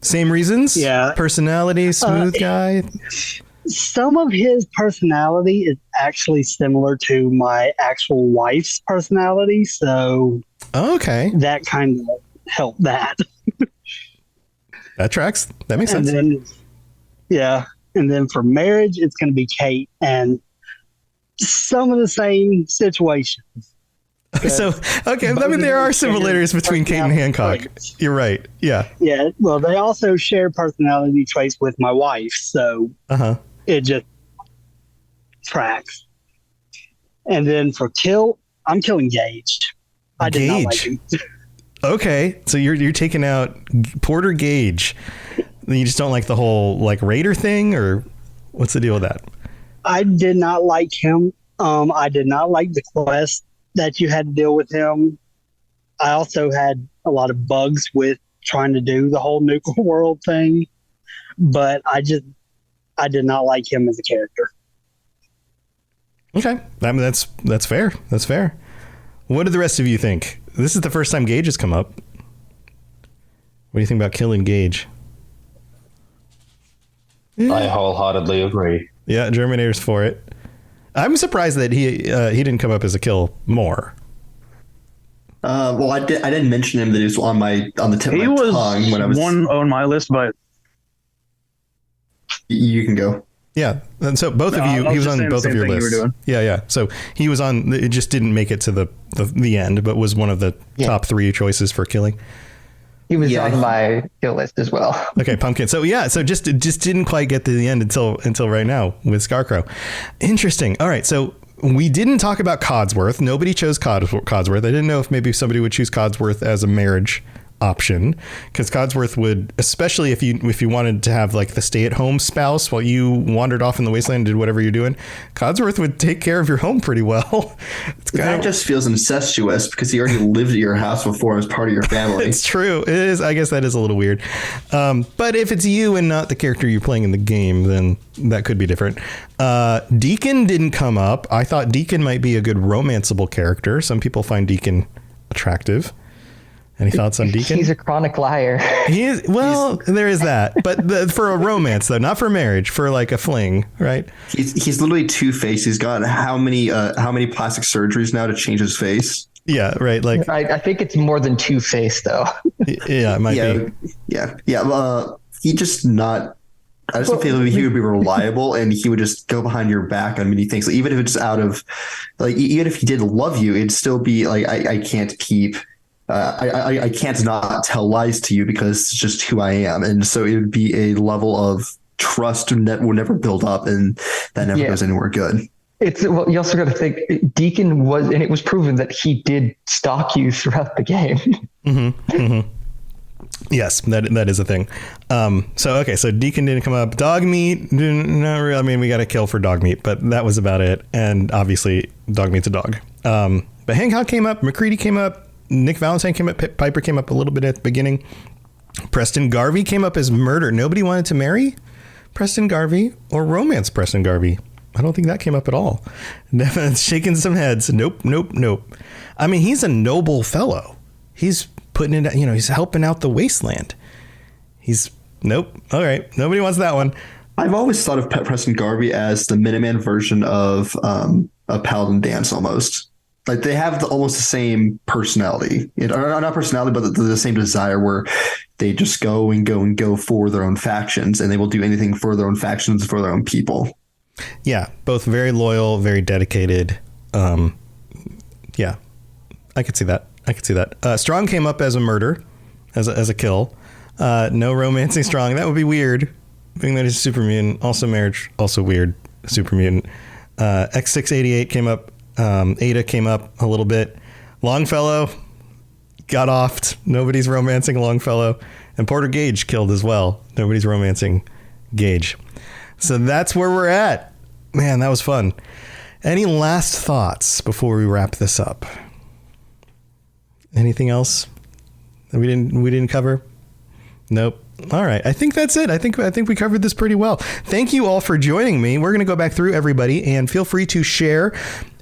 Same reasons? Yeah. Personality, smooth guy. Some of his personality is actually similar to my actual wife's personality, so okay, that kind of helped that. That tracks. That makes sense. And then for marriage, it's going to be Kate, and some of the same situations. So, okay, I mean, there are similarities between Kate and Hancock. You're right. Yeah. Yeah. Well, they also share personality traits with my wife, so it just tracks. And then for kill, I'm killing Gage. I did not like him. Okay, so you're taking out Porter Gage. You just don't like the whole Raider thing, or what's the deal with that? I did not like him. I did not like the quest that you had to deal with him. I also had a lot of bugs with trying to do the whole nuclear world thing, but I did not like him as a character. Okay, I mean that's fair. That's fair. What do the rest of you think? This is the first time Gage has come up. What do you think about killing Gage? I wholeheartedly agree. Yeah, Germinator's for it. I'm surprised that he didn't come up as a kill more. Well, I didn't mention him that he was on the tip of my tongue when I was one on my list, but you can go. Yeah, and so both of you, he was on both of your lists. Yeah. So he was on. It just didn't make it to the end, but was one of the top 3 choices for killing. He was on my kill list as well. Okay, Pumpkin. So just didn't quite get to the end until right now with Scarecrow. Interesting. All right, so we didn't talk about Codsworth. Nobody chose Codsworth. I didn't know if maybe somebody would choose Codsworth as a marriage option, because Codsworth would, especially if you wanted to have the stay-at-home spouse while you wandered off in the wasteland and did whatever you're doing, Codsworth would take care of your home pretty well. That just feels incestuous because he already lived at your house before as part of your family. It's true. It is. I guess that is a little weird. But if it's you and not the character you're playing in the game, then that could be different. Deacon didn't come up. I thought Deacon might be a good romanceable character. Some people find Deacon attractive. Any thoughts on Deacon? He's a chronic liar. He is. Well, there is that. But for a romance, though, not for marriage, for a fling, right? He's literally Two-Face. He's got how many plastic surgeries now to change his face? Yeah, right. I think it's more than Two-Face, though. Yeah, it might be. Yeah. He just not I just feel like he would be reliable, and he would just go behind your back on many things. Like, even if it's out of, like, even if he did love you, it'd still be like, I can't keep, I can't not tell lies to you because it's just who I am. And so it would be a level of trust that will never build up, and that never goes anywhere good. Well, you also got to think Deacon was, and it was proven that he did stalk you throughout the game. Mm-hmm. Mm-hmm. Yes, that is a thing. So Deacon didn't come up. Dog meat, not really. I mean, we got to kill for dog meat, but that was about it. And obviously, dog meat's a dog. But Hancock came up, McCready came up, Nick Valentine came up, Piper came up a little bit at the beginning. Preston Garvey came up as murder. Nobody wanted to marry Preston Garvey or romance Preston Garvey. I don't think that came up at all. Devin's shaking some heads. Nope. I mean, he's a noble fellow. He's putting it, he's helping out the wasteland. Nope. All right. Nobody wants that one. I've always thought of Preston Garvey as the Minuteman version of Paladin Dance almost. Like, they have almost the same personality, or not personality, but the same desire, where they just go for their own factions, and they will do anything for their own factions, for their own people. Yeah, both very loyal, very dedicated. Yeah, I could see that. Strong came up as a murder, as a kill. No romancing Strong. That would be weird. Being that he's super mutant, also marriage, also weird. Super mutant. X688 came up. Ada came up a little bit. Longfellow got offed. Nobody's romancing Longfellow. And Porter Gage killed as well. Nobody's romancing Gage. So that's where we're at. Man, that was fun. Any last thoughts before we wrap this up? Anything else that we didn't cover? Nope. All right. I think that's it. I think we covered this pretty well. Thank you all for joining me. We're going to go back through everybody, and feel free to share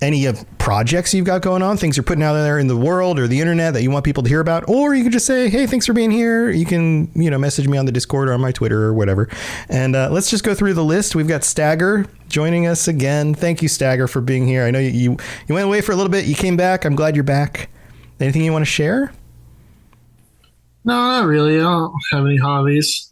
any projects you've got going on, things you're putting out there in the world or the internet that you want people to hear about, or you can just say, hey, thanks for being here. You can, message me on the Discord or on my Twitter or whatever. And let's just go through the list. We've got Stagger joining us again. Thank you, Stagger, for being here. I know you went away for a little bit. You came back. I'm glad you're back. Anything you want to share? No, not really. I don't have any hobbies.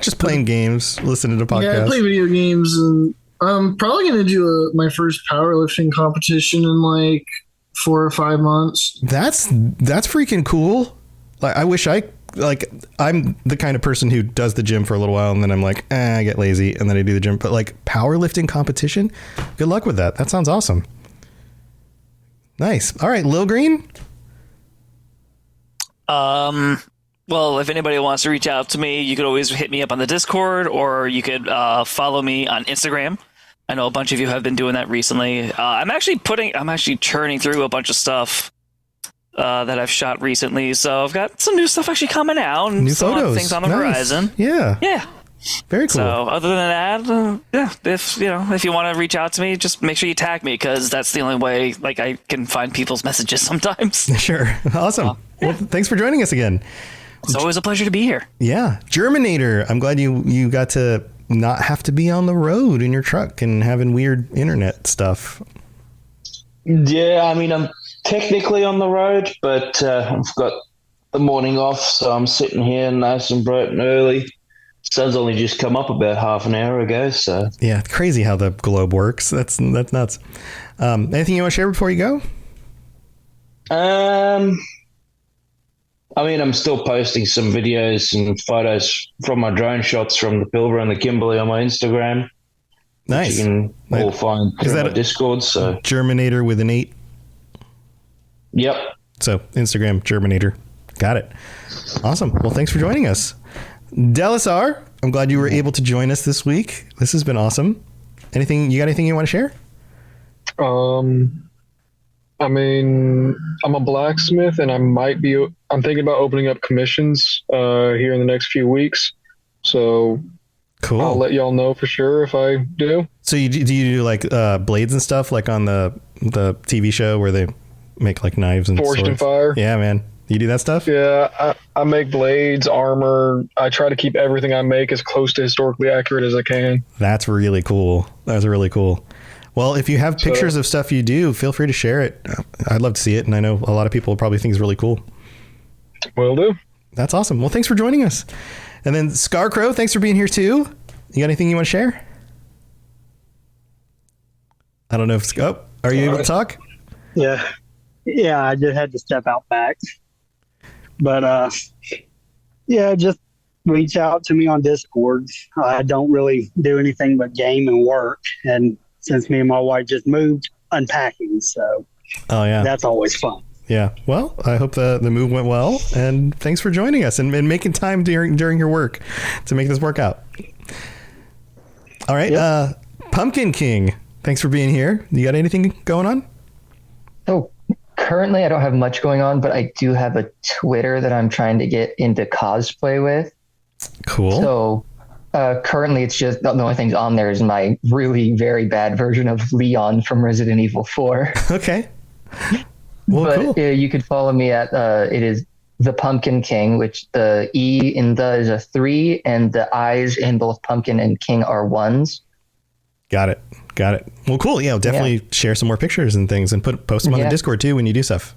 Just playing games, listening to podcasts. Yeah, I play video games, and I'm probably going to do my first powerlifting competition in like 4 or 5 months. That's freaking cool. Like, I wish I'm the kind of person who does the gym for a little while, and then I'm like, I get lazy, and then I do the gym. But like, powerlifting competition, good luck with that. That sounds awesome. Nice. All right, Lil Green. Well, if anybody wants to reach out to me, you could always hit me up on the Discord, or you could follow me on Instagram. I know a bunch of you have been doing that recently. I'm actually churning through a bunch of stuff that I've shot recently, so I've got some new stuff actually coming out, and new photos, things on the horizon. Yeah. Very cool. So other than that, if you want to reach out to me, just make sure you tag me, because that's the only way I can find people's messages sometimes. Sure. Awesome. Well, thanks for joining us again. It's always a pleasure to be here. Yeah. Germinator. I'm glad you got to not have to be on the road in your truck and having weird internet stuff. Yeah, I mean, I'm technically on the road, but I've got the morning off, so I'm sitting here nice and bright and early. Sun's only just come up about half an hour ago, so yeah, it's crazy how the globe works. That's nuts. Anything you want to share before you go? I mean, I'm still posting some videos and photos from my drone shots from the Pilbara and the Kimberley on my Instagram. Nice. You can all find through my Discord. So Germinator with an 8. Yep. So Instagram Germinator. Got it. Awesome. Well, thanks for joining us. Delisar, I'm glad you were able to join us this week. This has been awesome. You got anything you want to share? I mean, I'm a blacksmith, and I'm thinking about opening up commissions here in the next few weeks. So cool. I'll let y'all know for sure if I do. So do you do like blades and stuff, like on the TV show where they make like knives and Forged swords? in Fire. Yeah, man. You do that stuff? Yeah, I make blades, armor. I try to keep everything I make as close to historically accurate as I can. That's really cool. That's really cool. Well, if you have pictures of stuff you do, feel free to share it. I'd love to see it, and I know a lot of people probably think it's really cool. Will do. That's awesome. Well, thanks for joining us. And then Scarcrow, thanks for being here too. you got anything you want to share? I don't know if it's... Oh, are you able to talk? Yeah. Yeah, I just had to step out back. But, yeah, just reach out to me on Discord. I don't really do anything but game and work. And since me and my wife just moved, unpacking. So that's always fun. Yeah. Well, I hope the move went well. And thanks for joining us and making time during your work to make this work out. All right. Yep. Pumpkin King, thanks for being here. You got anything going on? Oh, currently I don't have much going on, but I do have a Twitter that I'm trying to get into cosplay with. Cool. So currently it's just the only things on there is my really very bad version of Leon from Resident Evil 4. Okay. Well, but cool. You could follow me at it is the Pumpkin King, which the E in the is a 3 and the I's in both Pumpkin and King are 1s. Got it. Well, cool. Yeah, definitely share some more pictures and things and post them on the Discord too when you do stuff.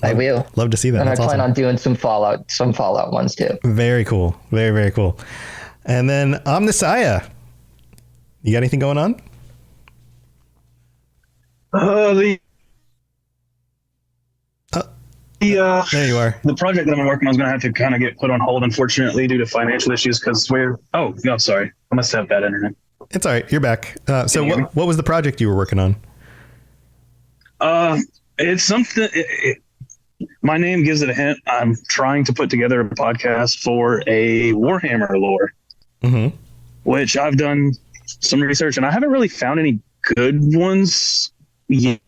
I will. Love to see that. And That's I plan awesome. on doing some Fallout ones too. Very cool. Very, very cool. And then Omnisaya, you got anything going on? There you are. The project that I'm working on is going to have to kind of get put on hold, unfortunately, due to financial issues. Because oh no, sorry, I must have bad internet. It's all right. You're back. So what was the project you were working on? It's something. My name gives it a hint. I'm trying to put together a podcast for a Warhammer lore, which I've done some research, and I haven't really found any good ones yet.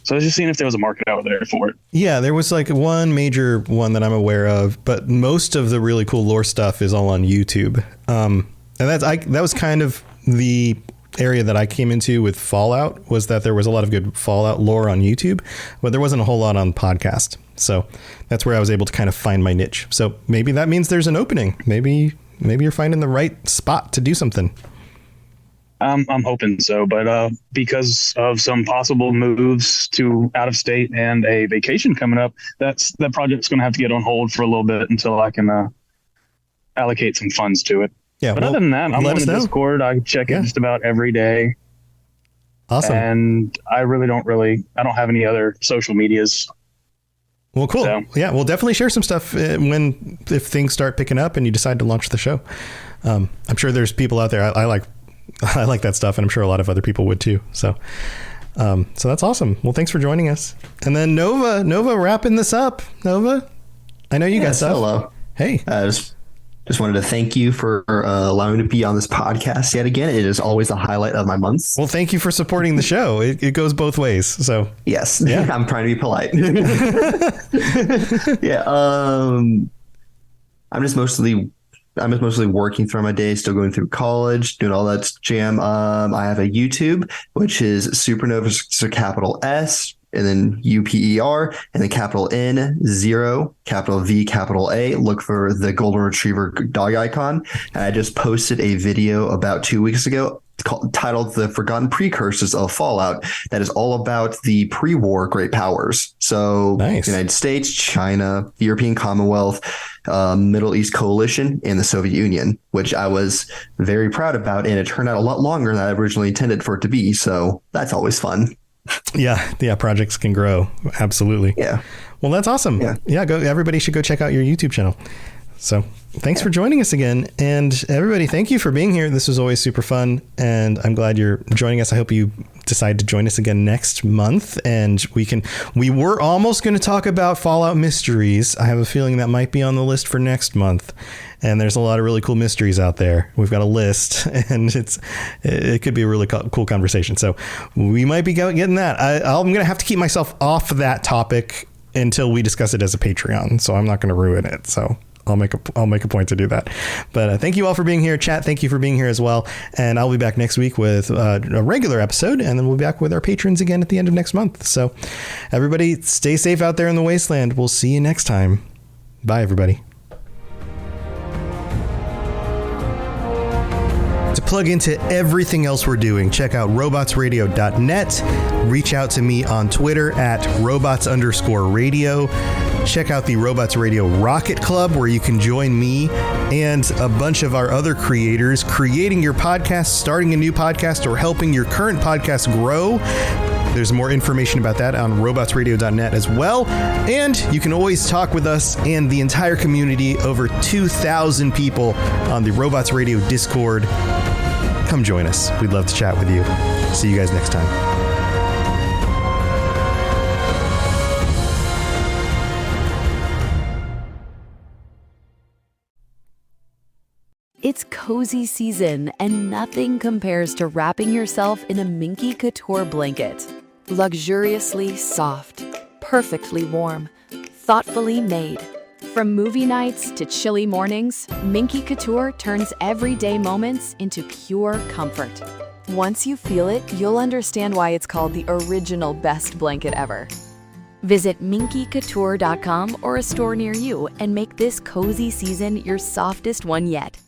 So I was just seeing if there was a market out there for it. Yeah, there was like one major one that I'm aware of, but most of the really cool lore stuff is all on YouTube. And that was kind of the area that I came into with Fallout, was that there was a lot of good Fallout lore on YouTube, but there wasn't a whole lot on podcast. So that's where I was able to kind of find my niche. So maybe that means there's an opening. Maybe you're finding the right spot to do something. I'm hoping so, but because of some possible moves to out of state and a vacation coming up, that project's going to have to get on hold for a little bit until I can allocate some funds to it. Yeah, but other than that, I'm on the Discord. I check it just about every day. Awesome. And I don't have any other social medias. Well, cool. So. Yeah, we'll definitely share some stuff if things start picking up and you decide to launch the show. I'm sure there's people out there. I like that stuff, and I'm sure a lot of other people would too. So that's awesome. Well, thanks for joining us. And then Nova wrapping this up. Nova, I know you got stuff. Hello. Hey. Just wanted to thank you for allowing me to be on this podcast yet again. It is always a highlight of my months. Well, thank you for supporting the show. It goes both ways. So yes, yeah. I'm trying to be polite. Yeah. I'm just mostly working through my day, still going through college, doing all that jam. I have a YouTube, which is Supernova, so capital S, and then UPER, and then capital N, 0, capital V, capital A. Look for the golden retriever dog icon. And I just posted a video about 2 weeks ago titled The Forgotten Precursors of Fallout, that is all about the pre-war great powers. So nice. United States, China, the European Commonwealth, Middle East Coalition, and the Soviet Union, which I was very proud about, and it turned out a lot longer than I originally intended for it to be. So that's always fun. Yeah, projects can grow. Absolutely. Yeah. Well, that's awesome. Yeah, everybody should go check out your YouTube channel. So thanks for joining us again. And everybody, thank you for being here. This was always super fun, and I'm glad you're joining us. I hope you decide to join us again next month, and we were almost going to talk about Fallout mysteries. I have a feeling that might be on the list for next month. And there's a lot of really cool mysteries out there. We've got a list, and it could be a really cool conversation. So we might be getting that. I'm going to have to keep myself off that topic until we discuss it as a Patreon. So I'm not going to ruin it. So I'll make a point to do that. But thank you all for being here. Chat, thank you for being here as well. And I'll be back next week with a regular episode, and then we'll be back with our patrons again at the end of next month. So everybody, stay safe out there in the wasteland. We'll see you next time. Bye, everybody. To plug into everything else we're doing, check out robotsradio.net, reach out to me on Twitter at robots_radio. Check out the Robots Radio Rocket Club, where you can join me and a bunch of our other creators creating your podcast, starting a new podcast, or helping your current podcast grow. There's more information about that on robotsradio.net as well. And you can always talk with us and the entire community, over 2,000 people on the Robots Radio Discord. Come join us. We'd love to chat with you. See you guys next time. It's cozy season, and nothing compares to wrapping yourself in a Minky Couture blanket. Luxuriously soft, perfectly warm, thoughtfully made. From movie nights to chilly mornings, Minky Couture turns everyday moments into pure comfort. Once you feel it, you'll understand why it's called the original best blanket ever. Visit minkycouture.com or a store near you and make this cozy season your softest one yet.